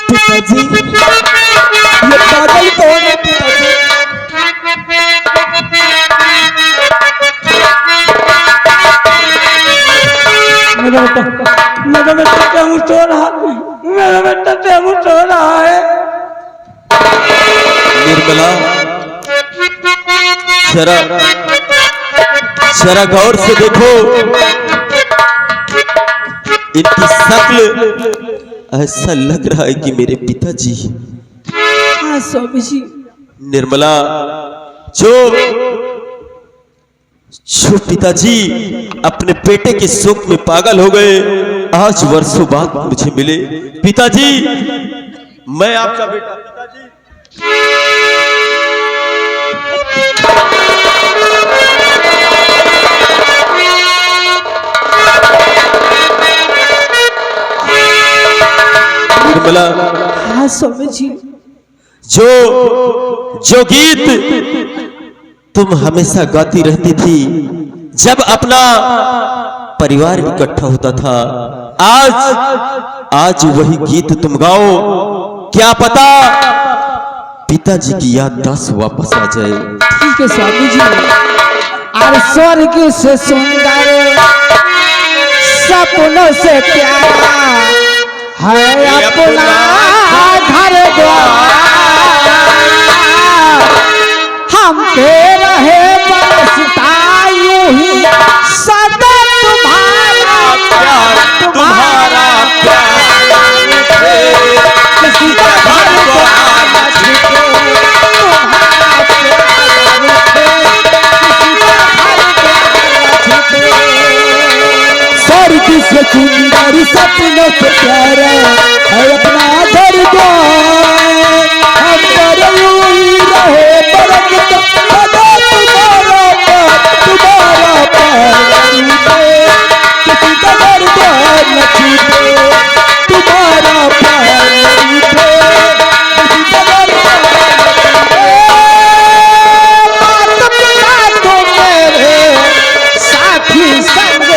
पिताजी, ये पागल कौन है पिताजी? मेरा बेटा टेमू सो रहा है, मेरा बेटा टेमू सो रहा है। निर्मला, जरा गौर से देखो, इनकी शक्ल ऐसा लग रहा है कि मेरे पिताजी। हाँ स्वामी जी। निर्मला, जो पिताजी अपने बेटे के शोक में पागल हो गए, आज वर्षों बाद मुझे मिले। पिताजी, मैं आपका बेटा। पिताजी, निर्मला, हाँ स्वामी जी। जो गीत तुम हमेशा गाती रहती थी जब अपना परिवार इकट्ठा होता था, आज वही गीत तुम गाओ। क्या पता पिताजी की याददाश्त वापस आ जाए। ठीक है स्वामी जी। और स्वर्ग से सुंदर, सपनों से प्यारा है अपना घर द्वार। हम पे रहे बरसता यूं ही सदा तुम्हारा प्यार, तुम्हारा प्यार। किसी का घर द्वार न छूटे, तुम्हारा प्यार रूठे। किसी का घर द्वार न छूटे। स्वर्ग से सुंदर, सपनों से प्यारा है अपना घर द्वार। हम पर यूं ही रहे बरसता सदा तुम्हारा प्यार, तुम्हारा प्यार रूठे। किसी का घर द्वार न छूटे, तुम्हारा प्यार रूठे। किसी का घर द्वार न छूटे। मात पिता तो मेरे साथी संग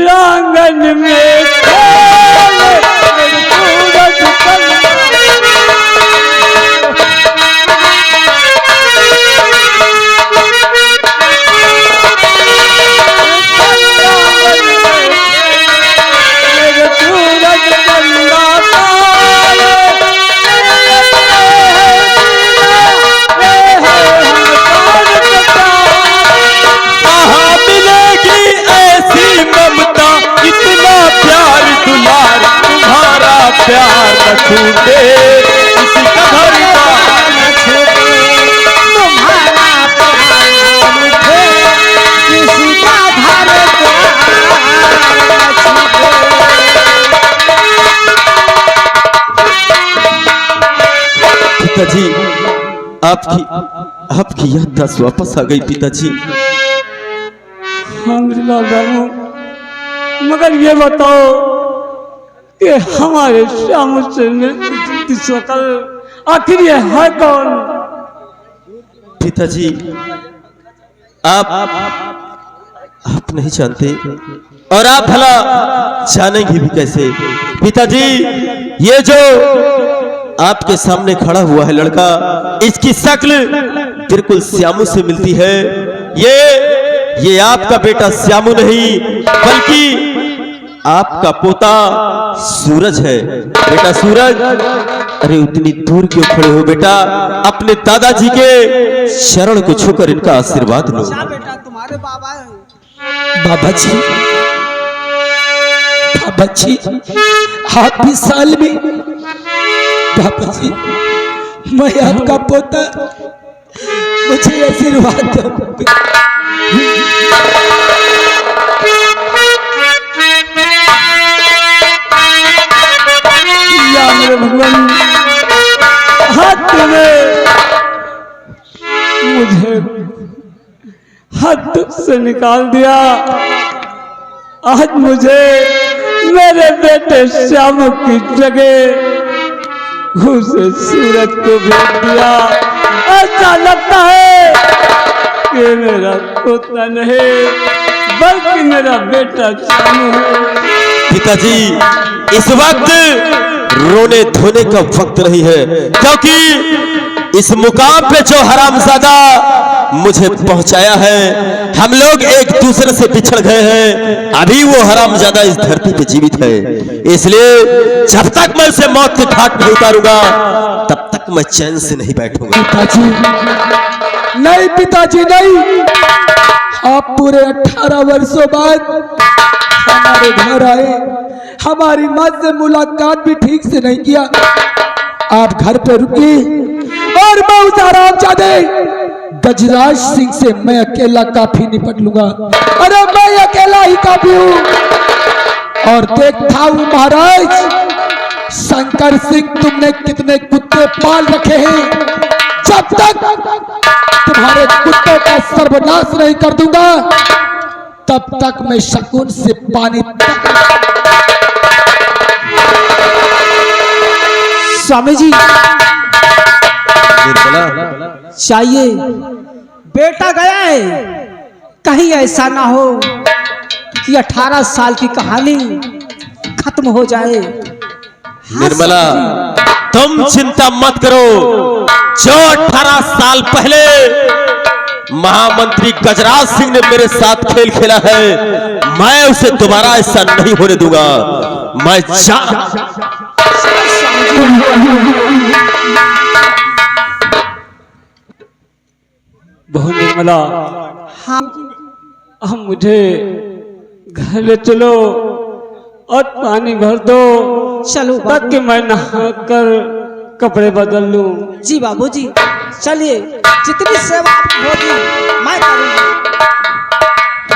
आंगन में प्यार न छूटे, किसी का घर द्वार न छूटे। तुम्हारा प्यार रूठे, किसी का घर द्वार न छूटे। पिताजी, आपकी याददाश्त वापस आ गई। पिताजी, मगर ये बताओ कि हमारे श्याम की शकल आखिर ये है कौन? पिताजी, आप नहीं जानते, और आप भला जानेंगे भी कैसे? पिताजी, ये जो आपके सामने खड़ा हुआ है लड़का, इसकी शक्ल बिल्कुल श्यामू से मिलती है। ये आपका बेटा श्यामू नहीं, बल्कि आपका पोता सूरज है। बेटा सूरज, अरे उतनी दूर क्यों खड़े हो बेटा? अपने दादाजी के शरण को छूकर इनका आशीर्वाद लो। बेटा तुम्हारे बाबा हैं। बाबा जी, बच्ची आप भी साल में बाबा जी, मैं आपका पोता, मुझे आशीर्वाद दो। या मेरे भगवान, हाथ में मुझे हाथ से निकाल दिया। आज मुझे मेरे बेटे श्याम की जगह उसे सूरज को भेज दिया। ऐसा लगता है कि मेरा पोता नहीं बल्कि मेरा बेटा श्याम है। पिताजी, इस वक्त रोने धोने का वक्त नहीं है, क्योंकि इस मुकाम पे जो हरामजादा मुझे पहुंचाया है, हम लोग एक दूसरे से बिछड़ गए हैं। अभी वो हरामजादा इस धरती पे जीवित है, इसलिए जब तक मैं उसे मौत के घाट नहीं उतारूंगा तब तक मैं चैन से नहीं बैठूंगा। पिताजी नहीं, पिताजी नहीं, आप पूरे 18 वर्षों बाद हमारे घर आए, हमारी माँ से मुलाकात भी ठीक से नहीं किया। आप घर पे रुकी और मैं उस हरामजादे गजराज सिंह से मैं अकेला काफी निपट लूंगा। अरे मैं अकेला ही काफी हूँ। और देखता हूँ महाराज शंकर सिंह, तुमने कितने कुत्ते पाल रखे हैं। जब तक तुम्हारे कुत्तों का सर्वनाश नहीं कर दूंगा तब तक मैं शकुन से पानी। स्वामी जी चाहिए, बेटा गया है, कहीं ऐसा ना हो कि 18 साल की कहानी खत्म हो जाए। निर्मला, तुम चिंता मत करो। जो 18 साल पहले महामंत्री गजराज सिंह ने मेरे साथ खेल खेला है, मैं उसे दोबारा ऐसा नहीं होने दूंगा। मैं बहुत निर्मला, हाँ हम मुझे घर ले चलो और पानी भर दो, चलो ताकि मैं नहा कर कपड़े बदल लूं। जी बाबूजी, चलिए, जितनी सेवा होगी मैं करूंगा।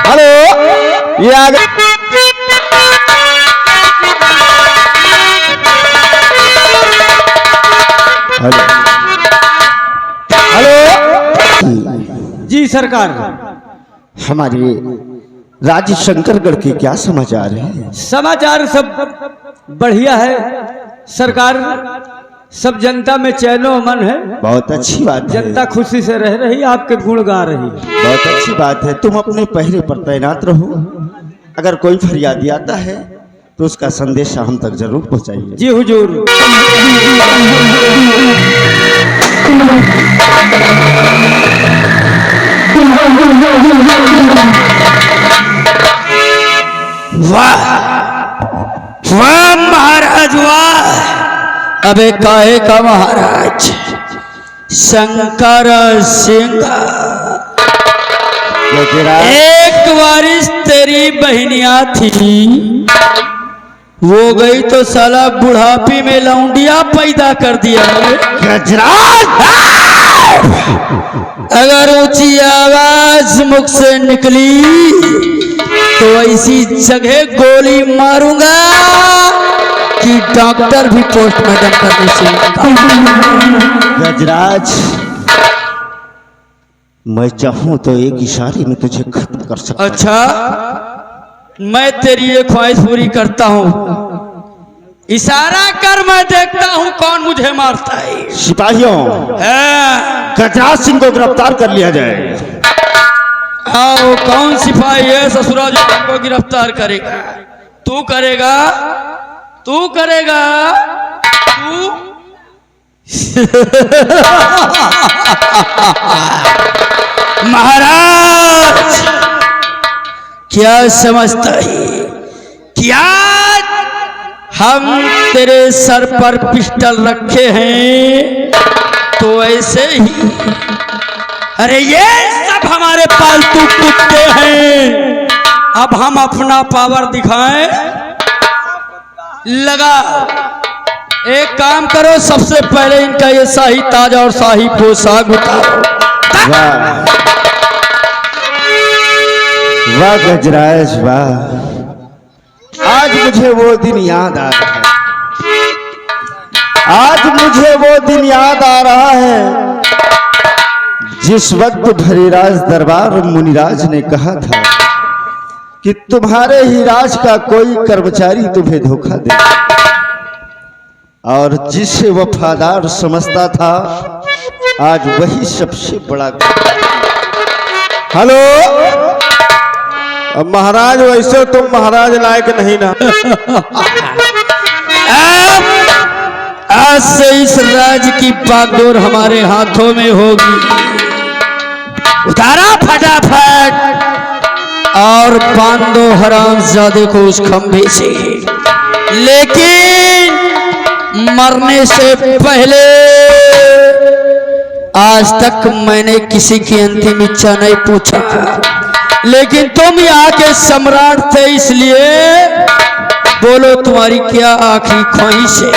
हेलो, ये आ गए। हेलो जी सरकार। हमारे राज्य शंकरगढ़ के क्या समाचार हैं? समाचार सब बढ़िया है सरकार, सब जनता में चैनो अमन है। बहुत अच्छी बात है, जनता खुशी से रह रही, आपके गुण गा रही। बहुत अच्छी बात है। तुम अपने पहरे पर तैनात रहो, अगर कोई फरियादी आता है तो उसका संदेश हम तक जरूर पहुंचाइए। जी हुजूर। वाह वाह महाराज वाह। अबे काहे का महाराज शंकर सिंह, एक बारिश तेरी बहनिया थी, वो गई तो साला बुढ़ापी में लौंडिया पैदा कर दिया। अगर ऊंची आवाज मुख से निकली तो ऐसी जगह गोली मारूंगा कि डॉक्टर भी पोस्टमार्टम करने से। गजराज, मैं चाहूं तो एक इशारे में तुझे खत्म कर सकता। अच्छा, मैं तेरी ये ख्वाहिश पूरी करता हूँ। इशारा कर, मैं देखता हूँ कौन मुझे मारता है। सिपाहियों, गजराज सिंह को गिरफ्तार कर लिया जाए। आओ, कौन सिपाही है ससुरा जो हमको गिरफ्तार करेगा? तू करेगा, तू करेगा, तू। महाराज क्या समझता है? क्या हम तेरे सर पर पिस्टल रखे हैं तो ऐसे ही? अरे ये सब हमारे पालतू कुत्ते हैं। अब हम अपना पावर दिखाएं लगा। एक काम करो, सबसे पहले इनका ये शाही ताज और शाही पोशाक उतारो। वाह वाह गजराज वाह, आज मुझे वो दिन याद आ रहा है, आज मुझे वो दिन याद आ रहा है जिस वक्त भरीराज दरबार मुनिराज ने कहा था कि तुम्हारे ही राज का कोई कर्मचारी तुम्हें धोखा दे, और जिसे वफादार समझता था आज वही सबसे बड़ा। हेलो महाराज, वैसे तुम महाराज लायक नहीं ना। आज से इस राज की बागडोर हमारे हाथों में होगी। उतारा फटाफट और बांधो हरामजादे को उस खंभे से। लेकिन मरने से पहले आज तक मैंने किसी की अंतिम इच्छा नहीं पूछा, लेकिन तुम यहाँ के सम्राट थे, इसलिए बोलो तुम्हारी क्या आखिरी ख्वाहिश है?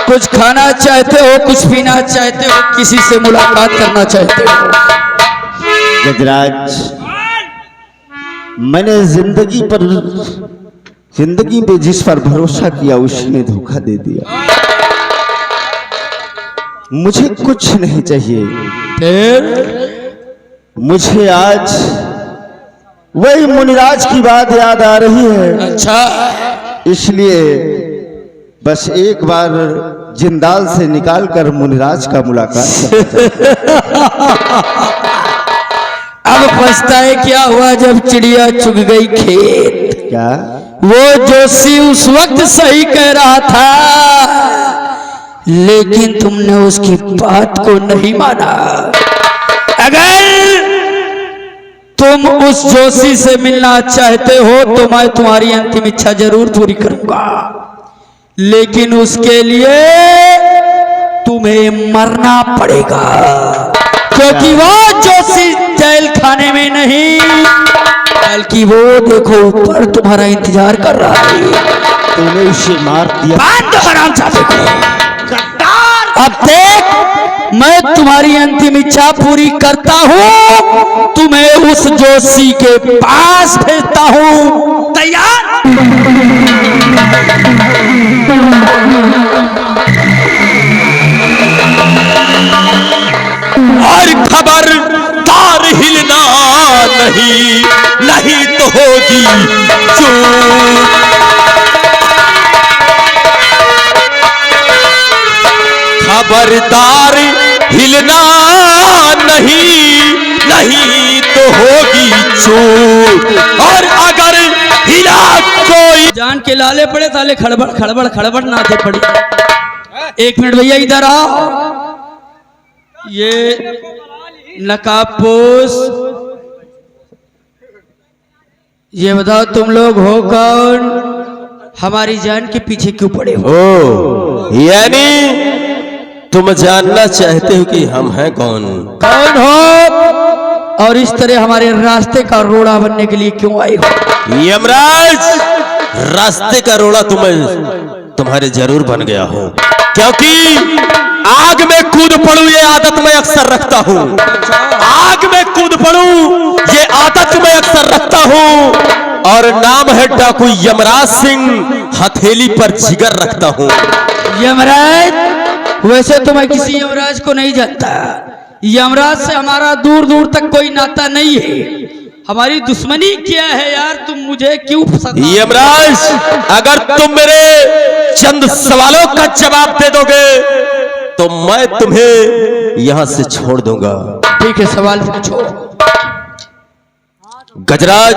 कुछ खाना चाहते हो, कुछ पीना चाहते हो, किसी से मुलाकात करना चाहते हो? गजराज, मैंने जिंदगी पे जिस पर भरोसा किया उसी ने धोखा दे दिया। मुझे कुछ नहीं चाहिए, मुझे आज वही मुनिराज की बात याद आ रही है। अच्छा, इसलिए बस एक बार जिंदाल से निकाल कर मुनिराज का मुलाकात अब पछताए क्या हुआ जब चिड़िया चुग गई खेत। क्या वो जोशी उस वक्त सही कह रहा था, लेकिन तुमने उसकी बात को नहीं माना। अगर तुम उस जोशी से मिलना चाहते हो तो मैं तुम्हारी अंतिम इच्छा जरूर पूरी करूंगा, लेकिन उसके लिए तुम्हें मरना पड़ेगा, क्योंकि वो जोशी जेल खाने में नहीं बल्कि वो देखो ऊपर तुम्हारा इंतजार कर रहा है। तूने उसे मार दिया। अब देख, मैं तुम्हारी अंतिम इच्छा पूरी करता हूँ, तुम्हें उस जोशी के पास भेजता हूँ। तैयार? और खबरदार हिलना नहीं, नहीं तो होगी चूक। खबरदार हिलना नहीं, नहीं तो होगी चूक। और अगर हिला कोई, जान के लाले पड़े ताले खड़बड़ खड़बड़ खड़बड़ नाते पड़े। एक मिनट भैया, इधर आओ। ये नकाबपोश, ये बताओ तुम लोग हो कौन? हमारी जान के पीछे क्यों पड़े हो? ओ, यानी तुम जानना चाहते हो कि हम हैं कौन? कौन हो और इस तरह हमारे रास्ते का रोड़ा बनने के लिए क्यों आए हो? यमराज, रास्ते का रोड़ा तुम्हारे जरूर बन गया हो, क्योंकि आग में कूद पड़ूं ये आदत मैं अक्सर रखता हूँ। आग में कूद पड़ूं ये आदत मैं अक्सर रखता हूँ, और नाम है डाकू यमराज सिंह, हथेली पर जिगर रखता हूँ। यमराज? वैसे तो मैं किसी यमराज को नहीं जानता। यमराज से हमारा दूर दूर तक कोई नाता नहीं है। हमारी दुश्मनी क्या है यार, तुम मुझे क्यों पसंद? यमराज, अगर तुम मेरे चंद सवालों का जवाब दे दोगे तो मैं तुम्हें यहां से छोड़ दूंगा। ठीक है, सवाल पूछो। गजराज,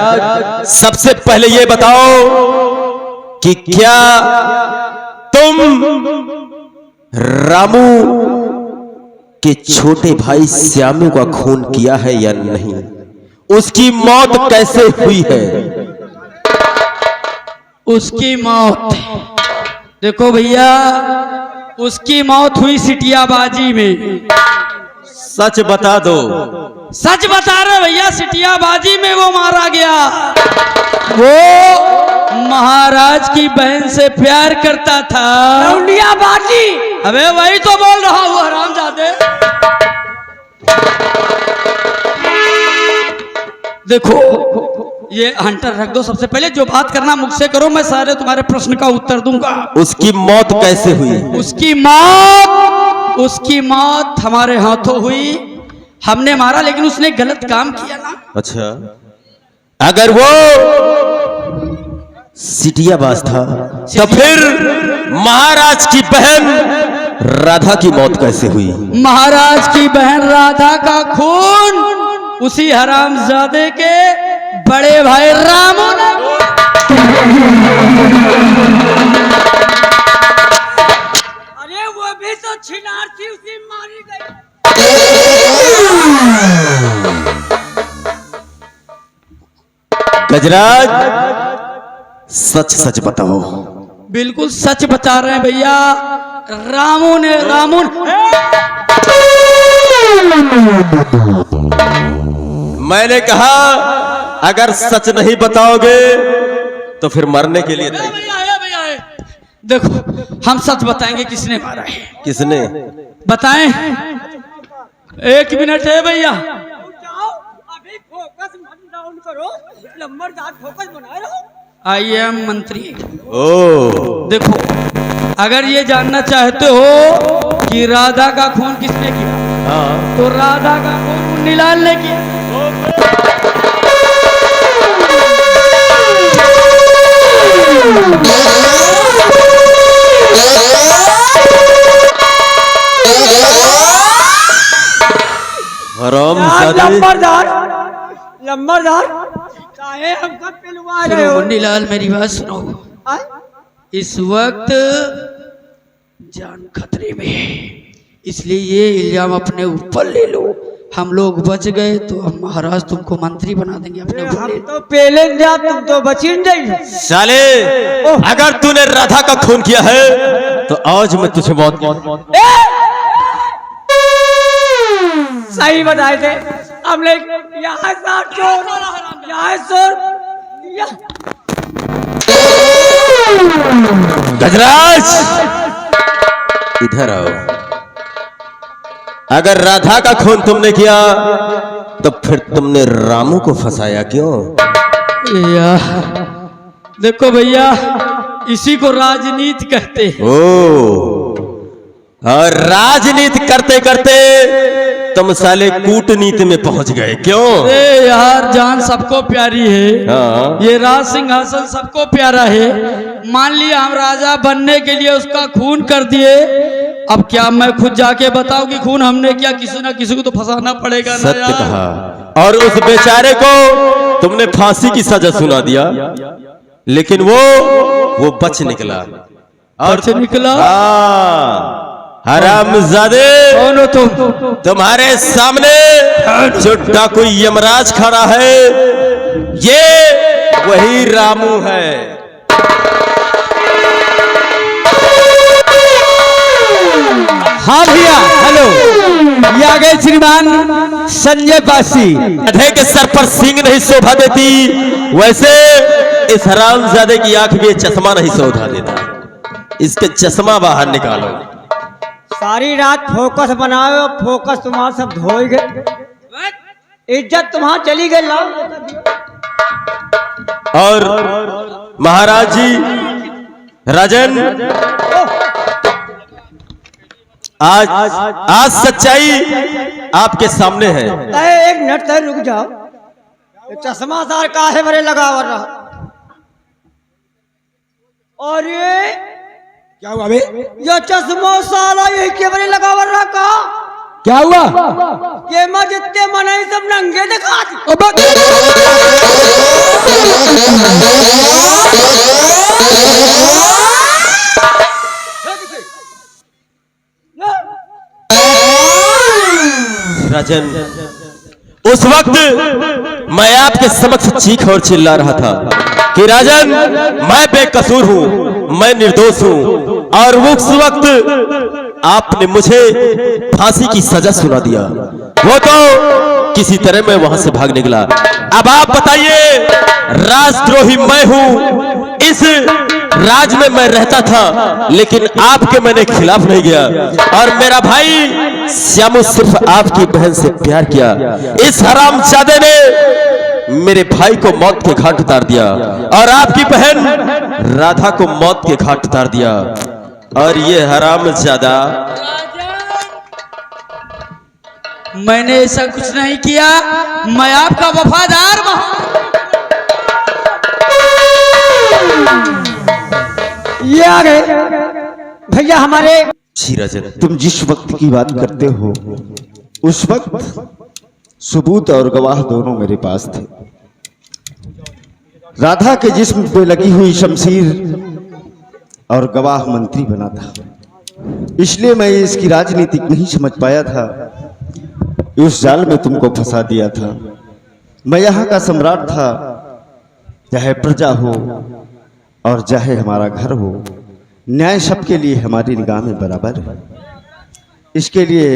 सबसे पहले ये बताओ कि क्या तुम रामू के छोटे भाई श्यामू का खून किया है या नहीं? उसकी मौत कैसे हुई है? उसकी मौत, देखो भैया, उसकी मौत हुई सिटियाबाजी में। सच बता दो। सच बता रहे भैया, सिटियाबाजी में वो मारा गया। वो महाराज की बहन से प्यार करता था। लौंडिया बाजी। अबे वही तो बोल रहा हूँ हरामजादे। देखो ये हंटर रख दो, सबसे पहले जो बात करना मुझसे करो, मैं सारे तुम्हारे प्रश्न का उत्तर दूंगा। उसकी मौत कैसे हुई? उसकी मौत हमारे हाथों हुई। हमने मारा लेकिन उसने गलत काम किया ना। अच्छा, अगर वो सिटियाबाज था तो फिर महाराज की बहन राधा की मौत कैसे हुई? महाराज की बहन राधा का खून उसी हरामजादे के बड़े भाई रामू ने। अरे वो भी तो छिनार थी, उसी मारी गई। गजराज, सच सच बताओ। बिल्कुल सच बता रहे हैं भैया। रामू ने मैंने कहा अगर सच नहीं बताओगे तो फिर मरने के लिए तैयार। भैया देखो हम सच बताएंगे किसने मारा है। किसने? बताएं। 1 मिनट है भैया। जाओ अभी फोकस मत डाउन करो, नंबरदार फोकस बनाए रहो। आई एम मंत्री। ओ देखो अगर ये जानना चाहते हो कि राधा का खून किसने किया, हाँ, तो राधा का खून मुन्नीलाल ने किया। नंबरदार चाहे हमका पिलवा रहे हो। मुन्नीलाल मेरी बात सुनो। आ? इस वक्त जान खतरे में है, इसलिए ये इल्जाम अपने ऊपर ले लो। हम लोग बच गए तो हम महाराज तुमको मंत्री बना देंगे अपने ऊपर। हम तो पहले जा, तुम तो बची नहीं। साले, अगर तूने राधा का खून किया है तो आज मैं तुझे मौत। सही बताए थे हमने। यहाँ गजराज इधर आओ। अगर राधा का खून तुमने किया तो फिर तुमने रामू को फंसाया क्यों? देखो भैया इसी को राजनीति कहते हैं। और राजनीति करते करते तुम साले कूटनीति में पहुंच गए क्यों? यार जान सबको प्यारी है। हाँ। ये राज सिंहासन सबको प्यारा है। मान लिया हम राजा बनने के लिए उसका खून कर दिए, अब क्या मैं खुद जाके बताऊं कि खून हमने किया? किसी ना किसी को तो फंसाना पड़ेगा ना। सत्य कहा। और उस बेचारे को तुमने फांसी की सजा सुना दिया, लेकिन वो बच निकला। और बच निकला? हरामजादे, कौन हो तुम? तुम्हारे सामने जो डाकू यमराज खड़ा है ये वही रामू है। हाँ भैया, हेलो, ये आ गए श्रीमान संजय पासी। गधे के सर पर सींग नहीं शोभा देती, वैसे इस हरामजादे की आंख में चश्मा नहीं शोभा देता। इसके चश्मा बाहर निकालो। सारी रात फोकस बनाओ, फोकस तुम्हारा सब धो गए, इज्जत तुम्हारा चली गई। लाओ और महाराज जी, राजन, आज सच्चाई आपके सामने है। एक मिनट तक रुक जाओ। चश्मा सार काहे बरे लगा हुआ रहा? और ये क्या हुआ बे? ये चश्मा सारा ये कैमरे लगा हुआ रहा का? क्या हुआ? के मैं जितने मने सब नंगे दिखा दी। राजन, उस वक्त मैं आपके समक्ष चीख और चिल्ला रहा था कि राजन मैं बेकसूर हूं, मैं निर्दोष हूं, और उस वक्त आपने मुझे फांसी की सजा सुना दिया। वो तो किसी तरह मैं वहां से भाग निकला। अब आप बताइए, राजद्रोही मैं हूं, इस राज में मैं रहता था, लेकिन आपके मैंने खिलाफ नहीं गया। और मेरा भाई श्यामू सिर्फ आपकी बहन से प्यार किया। इस हरामजादे ने मेरे भाई को मौत के घाट उतार दिया और आपकी बहन राधा को मौत के घाट उतार दिया। और ये हरामजादा, मैंने ऐसा कुछ नहीं किया, मैं आपका वफादार हूं। ये आ गए भैया हमारे। जी राजन, तुम जिस वक्त की बात करते हो उस वक्त सबूत और गवाह दोनों मेरे पास थे। राधा के जिस्म पे लगी हुई शमशीर और गवाह मंत्री बना था, इसलिए मैं इसकी राजनीति नहीं समझ पाया था। उस जाल में तुमको फंसा दिया था। मैं यहाँ का सम्राट था, चाहे प्रजा हो और चाहे हमारा घर हो, न्याय सबके लिए हमारी निगाह में बराबर है। इसके लिए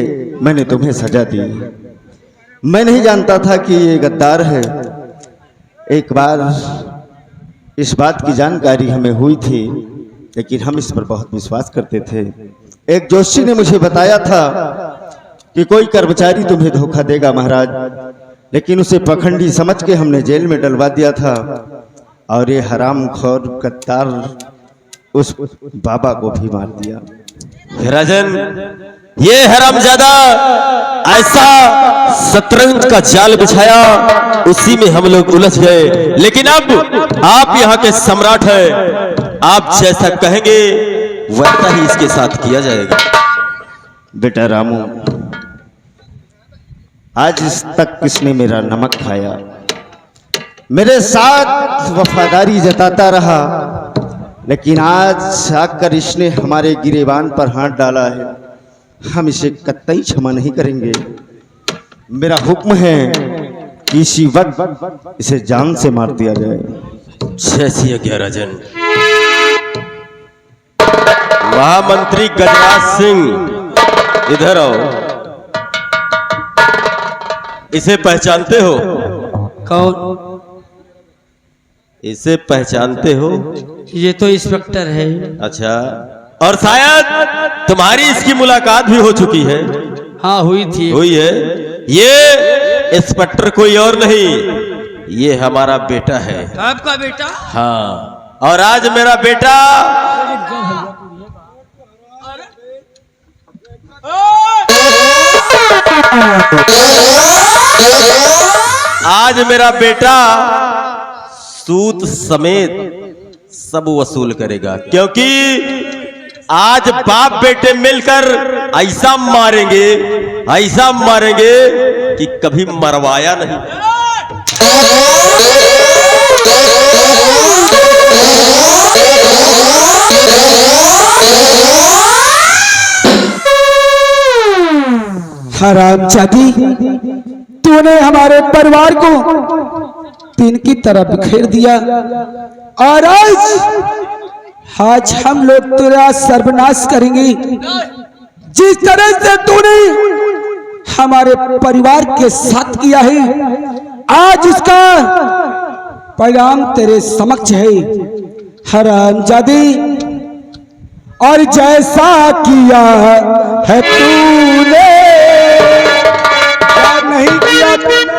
मैंने तुम्हें सजा दी। मैं नहीं जानता था कि ये गद्दार है। एक बार इस बात की जानकारी हमें हुई थी, लेकिन हम इस पर बहुत विश्वास करते थे। एक जोशी ने मुझे बताया था कि कोई कर्मचारी तुम्हें धोखा देगा महाराज, लेकिन उसे पखंडी समझ के हमने जेल में डलवा दिया था। और ये हरामखोर गद्दार उस बाबा को भी मार दिया। राजन, ये हरामजादा ऐसा शतरंज का जाल बिछाया, उसी में हम लोग उलझ गए। लेकिन अब आप यहाँ के सम्राट हैं, आप जैसा कहेंगे वैसा ही इसके साथ किया जाएगा। बेटा रामू, आज तक किसने मेरा नमक खाया, मेरे साथ वफादारी जताता रहा, लेकिन आज आकर इसने हमारे गिरेबान पर हाथ डाला है। हम इसे कतई क्षमा नहीं करेंगे। मेरा हुक्म है कि इसी वक्त इसे जान से मार दिया जाए। जैसी आज्ञा राजन। महामंत्री गजराज सिंह, इधर आओ। इसे पहचानते हो? कौन? इसे पहचानते हो? ये तो इंस्पेक्टर है। अच्छा, और शायद तुम्हारी इसकी मुलाकात भी हो चुकी है। हाँ, हुई थी। हुई है। ये इंस्पेक्टर कोई और नहीं, ये हमारा बेटा है। आपका बेटा? हाँ, और आज मेरा बेटा सूद समेत सब वसूल करेगा, क्योंकि आज बाप बेटे मिलकर ऐसा मारेंगे कि कभी मरवाया नहीं। हरामजादी, तूने हमारे परिवार को तीन की तरह बिखेर दिया और आज हम लोग तेरा सर्वनाश करेंगे। जिस तरह से तूने हमारे परिवार के साथ किया है, आज उसका पैगाम तेरे समक्ष है हरामजादी। और जैसा किया है तूने, नहीं किया तूने।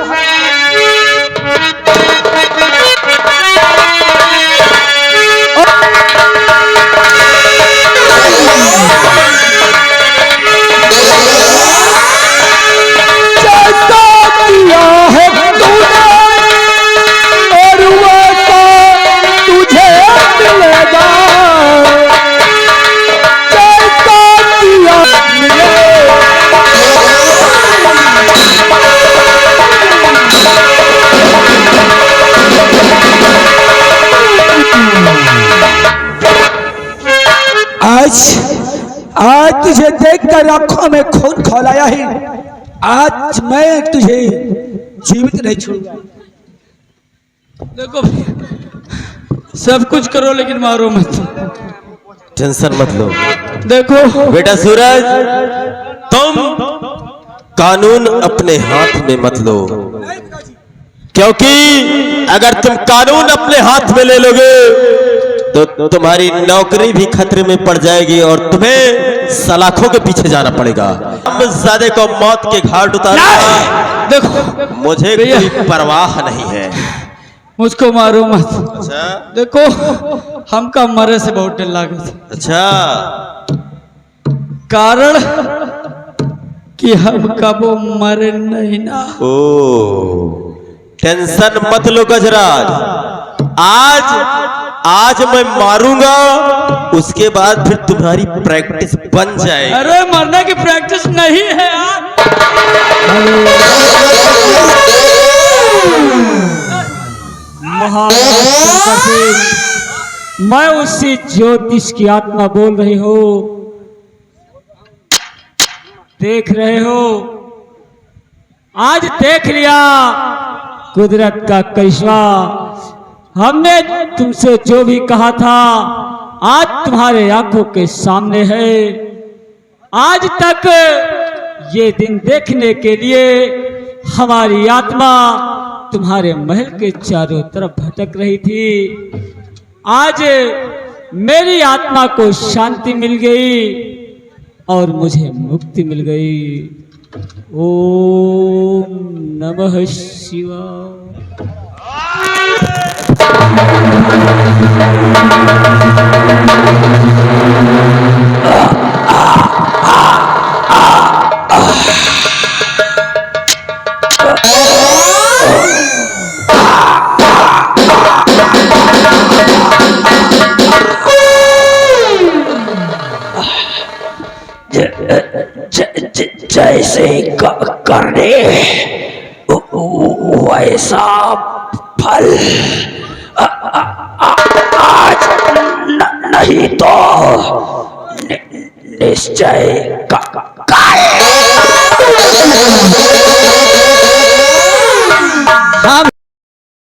आज तुझे देखकर आंखों में खून खौलाया है। आज मैं तुझे जीवित नहीं छोड़ूंगा। देखो, सब कुछ करो लेकिन मारो मत। टेंशन मत लो। देखो बेटा सूरज, कानून अपने हाथ में मत लो, क्योंकि अगर तुम कानून अपने हाथ में ले लोगे तो तुम्हारी नौकरी भी खतरे में पड़ जाएगी और तुम्हें सलाखों के पीछे जाना पड़ेगा। हमजादे को मौत के घाट उतारना देखो मुझे कोई परवाह नहीं है। मुझको मारो मत। अच्छा देखो हमका मरे से बहुत डर लागत। अच्छा, कारण कि हम कबो मरे नहीं ना। ओ टेंशन मत लो गजराज, आज मैं मारूंगा, उसके बाद फिर तुम्हारी प्रैक्टिस बन जाएगी। अरे मरने की प्रैक्टिस नहीं है यार। मैं उसी ज्योतिष की आत्मा बोल रही हूँ। देख रहे हो, आज देख लिया कुदरत का करिश्मा। हमने तुमसे जो भी कहा था आज तुम्हारे आंखों के सामने है। आज तक ये दिन देखने के लिए हमारी आत्मा तुम्हारे महल के चारों तरफ भटक रही थी। आज मेरी आत्मा को शांति मिल गई और मुझे मुक्ति मिल गई। ओम नमः शिवाय। जैसे करने वैसा फल आज नहीं तो निश्चय हम